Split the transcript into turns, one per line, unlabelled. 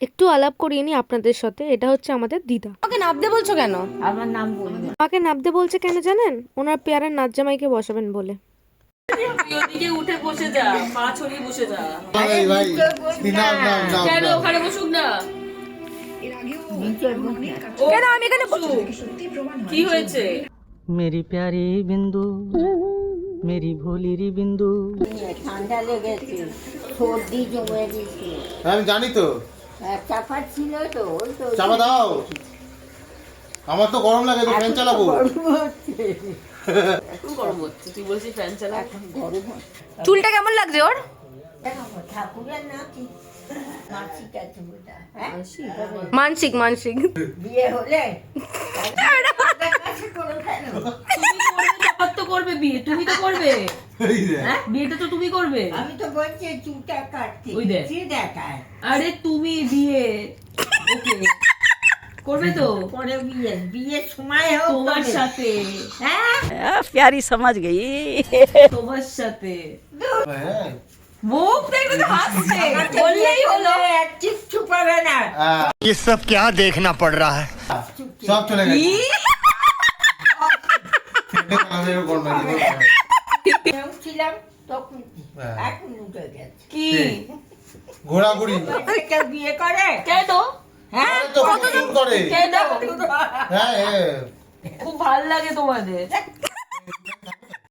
একটু আলাপ করিয়ে নি আপনাদের সাথে। এটা হচ্ছে আমাদের দিদা। আমাকে নাবতে বলছো কেন?
আমার নাম বলবো।
আমাকে নাবতে বলছে কেন জানেন? ওনার পেয়ারের নাচ জামাইকে বসাবেন বলে।
ওদিকে উঠে বসে যা, পা ছড়িয়ে বসে যা।
ভাই ভাই নাম নাম নাম
কেন ওখানে বসুক না?
কেন আমি এখানে বসবো?
কি হয়েছে?
मेरी प्यारी बिंदु मेरी भोली री बिंदु।
ঠান্ডা লেগেছে, সর্দি জমে গেছে।
আমি জানি তো,
চাপা ছিল তো, ওই তো
চাপা দাও। আমার তো গরম লাগে, তো ফ্যান চালাবো।
গরম হচ্ছে।
খুব গরম হচ্ছে, তুই বলছিস ফ্যান চালা।
এখন গরম হচ্ছে।
চুলটা কেমন লাগছে ওর?
দেখো, ঠাকুরের নাকি মাসিক আছে ওটা, হ্যাঁ?
মানসিক মানসিক।
বিয়ে হলে কাছে করে ফেলো।
তুমি করবে, চাপাত তো করবে বিয়ে, তুমি তো করবে।
এই রে।
হ্যাঁ, বিয়েটা তো তুমি করবে।
আমি তো বলছি চুলটা কাটতে,
ওই দেখ।
কি দেখায়?
আরে তুমি বিয়ে ওকে করবে তো
পরে বিয়ে, বিয়ের সময় হোক
তোমার
তবে।
সাথে,
হ্যাঁ,
प्यारी समझ गई।
তোমার সাথে।
হ্যাঁ।
মুখ দেখে তো হাসছে, বললেই হলো।
এক কিচ্ছু পাবে না।
ये सब क्या देखना पड़ रहा है।
সব চলে গেছে।
কি?
আমি এরকম করব না।
আমি ছিলাম তখন,
হ্যাঁ।
এখন উঠে গেছে।
কি?
ঘোরাঘুরি।
কেউ বিয়ে করে?
কেন?
হ্যাঁ,
তো কতদিন করে?
কেন?
হ্যাঁ হ্যাঁ।
খুব ভাল লাগে তোমাদের।